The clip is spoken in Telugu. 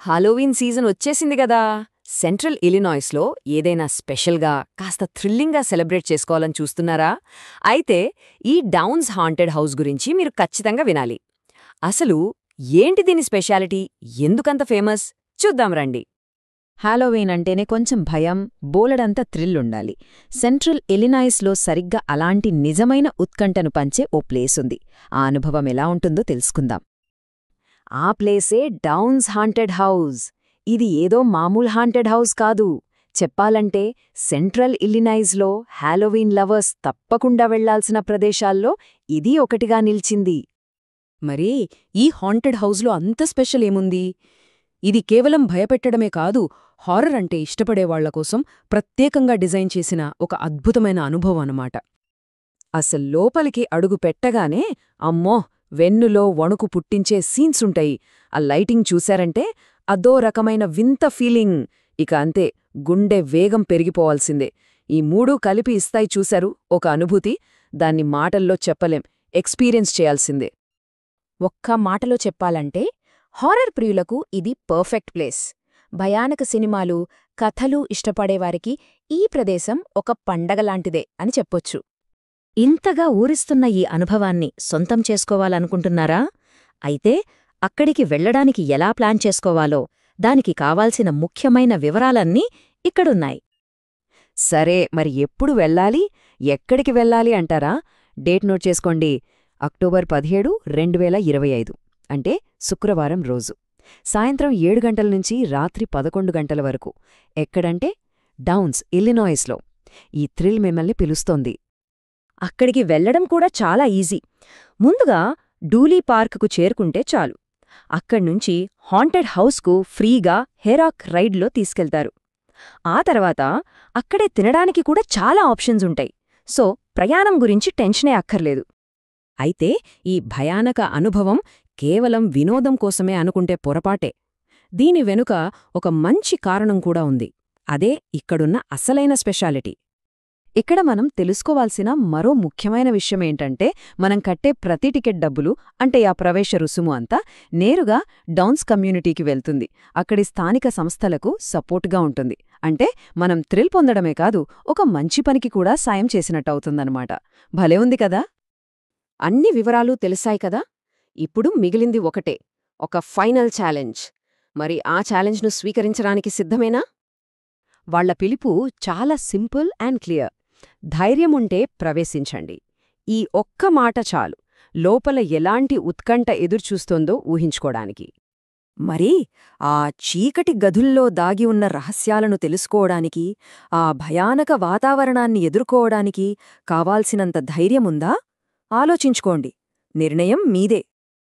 హాలోవీన్ సీజన్ వచ్చేసింది గదా! సెంట్రల్ ఇలినాయ్స్‌లో ఏదైనా స్పెషల్‌గా, కాస్త థ్రిల్లింగ్‌గా సెలబ్రేట్ చేసుకోవాలని చూస్తున్నారా? అయితే ఈ డౌన్స్ హాంటెడ్ హౌస్ గురించి మీరు ఖచ్చితంగా వినాలి. అసలు ఏంటి దీని స్పెషాలిటీ? ఎందుకంత ఫేమస్? చూద్దాం రండి. హాలోవీన్ అంటేనే కొంచెం భయం, బోలెడంత థ్రిల్లుండాలి. సెంట్రల్ ఇలినాయిస్లో సరిగ్గా అలాంటి నిజమైన ఉత్కంఠను పంచే ఓ ప్లేసుంది. ఆ అనుభవం ఎలా ఉంటుందో తెలుసుకుందాం. ఆ ప్లేసే డౌన్స్ హాంటెడ్ హౌస్. ఇది ఏదో మామూలు హాంటెడ్ హౌస్ కాదు. చెప్పాలంటే సెంట్రల్ ఇల్లినాయ్స్‌లో హాలోవీన్ లవర్స్ తప్పకుండా వెళ్లాల్సిన ప్రదేశాల్లో ఇది ఒకటిగా నిలిచింది. మరి ఈ హాంటెడ్ హౌస్లో అంత స్పెషల్ ఏముంది? ఇది కేవలం భయపెట్టడమే కాదు, హారర్ అంటే ఇష్టపడేవాళ్ల కోసం ప్రత్యేకంగా డిజైన్ చేసిన ఒక అద్భుతమైన అనుభవం అన్నమాట. లోపలికి అడుగు పెట్టగానే అమ్మో, వెన్నులో వణుకు పుట్టించే సీన్సుంటాయి. ఆ లైటింగ్ చూశారంటే అదో రకమైన వింత ఫీలింగ్. ఇక అంతే, గుండె వేగం పెరిగిపోవాల్సిందే. ఈ మూడూ కలిపి ఇస్తాయి చూశారు ఒక అనుభూతి. దాన్ని మాటల్లో చెప్పలేం, ఎక్స్పీరియన్స్ చేయాల్సిందే. ఒక్క మాటలో చెప్పాలంటే హారర్ ప్రియులకు ఇది పర్ఫెక్ట్ ప్లేస్. భయానక సినిమాలు, కథలు ఇష్టపడేవారికి ఈ ప్రదేశం ఒక పండగలాంటిదే అని చెప్పొచ్చు. ఇంతగా ఊరిస్తున్న ఈ అనుభవాన్ని సొంతం చేసుకోవాలనుకుంటున్నారా? అయితే అక్కడికి వెళ్లడానికి ఎలా ప్లాన్ చేసుకోవాలో, దానికి కావాల్సిన ముఖ్యమైన వివరాలన్నీ ఇక్కడున్నాయి. సరే, మరి ఎప్పుడు వెళ్ళాలి, ఎక్కడికి వెళ్ళాలి అంటారా? డేట్ నోట్ చేసుకోండి. అక్టోబర్ 17, 2025 అంటే శుక్రవారం రోజు సాయంత్రం 7 గంటల నుంచి రాత్రి 11 గంటల వరకు. ఎక్కడంటే డౌన్స్ ఇల్లినాయిస్లో. ఈ థ్రిల్ మిమ్మల్ని పిలుస్తోంది. అక్కడికి వెళ్లడం కూడా చాలా ఈజీ. ముందుగా డూలీ పార్కుకు చేరుకుంటే చాలు. అక్కడ్నుంచి హాంటెడ్ హౌస్కు ఫ్రీగా హెరాక్ రైడ్లో తీసుకెళ్తారు. ఆ తర్వాత అక్కడే తినడానికి కూడా చాలా ఆప్షన్స్ ఉంటాయి. సో ప్రయాణం గురించి టెన్షనే అక్కర్లేదు. అయితే ఈ భయానక అనుభవం కేవలం వినోదం కోసమే అనుకుంటే పొరపాటే. దీని వెనుక ఒక మంచి కారణం కూడా ఉంది. అదే ఇక్కడున్న అసలైన స్పెషాలిటీ. ఇక్కడ మనం తెలుసుకోవాల్సిన మరో ముఖ్యమైన విషయమేంటంటే, మనం కట్టే ప్రతి టికెట్ డబ్బులు, అంటే ఆ ప్రవేశ రుసుము అంతా నేరుగా డౌన్స్ కమ్యూనిటీకి వెళ్తుంది. అక్కడి స్థానిక సంస్థలకు సపోర్ట్గా ఉంటుంది. అంటే మనం థ్రిల్ పొందడమే కాదు, ఒక మంచి పనికి కూడా సాయం చేసినట్టవుతుందన్నమాట. భలే ఉంది కదా! అన్ని వివరాలు తెలిసాయి కదా! ఇప్పుడు మిగిలింది ఒకటే, ఒక ఫైనల్ ఛాలెంజ్. మరి ఆ ఛాలెంజ్ను స్వీకరించడానికి సిద్ధమేనా? వాళ్ల పిలుపు చాలా సింపుల్ అండ్ క్లియర్. ధైర్యముంటే ప్రవేశించండి. ఈ ఒక్క మాట చాలు, లోపల ఎలాంటి ఉత్కంఠ ఎదురుచూస్తోందో ఊహించుకోడానికి. మరి ఆ చీకటి గదుల్లో దాగి ఉన్న రహస్యాలను తెలుసుకోవడానికి, ఆ భయానక వాతావరణాన్ని ఎదుర్కోవడానికి కావాల్సినంత ధైర్యముందా? ఆలోచించుకోండి. నిర్ణయం మీదే.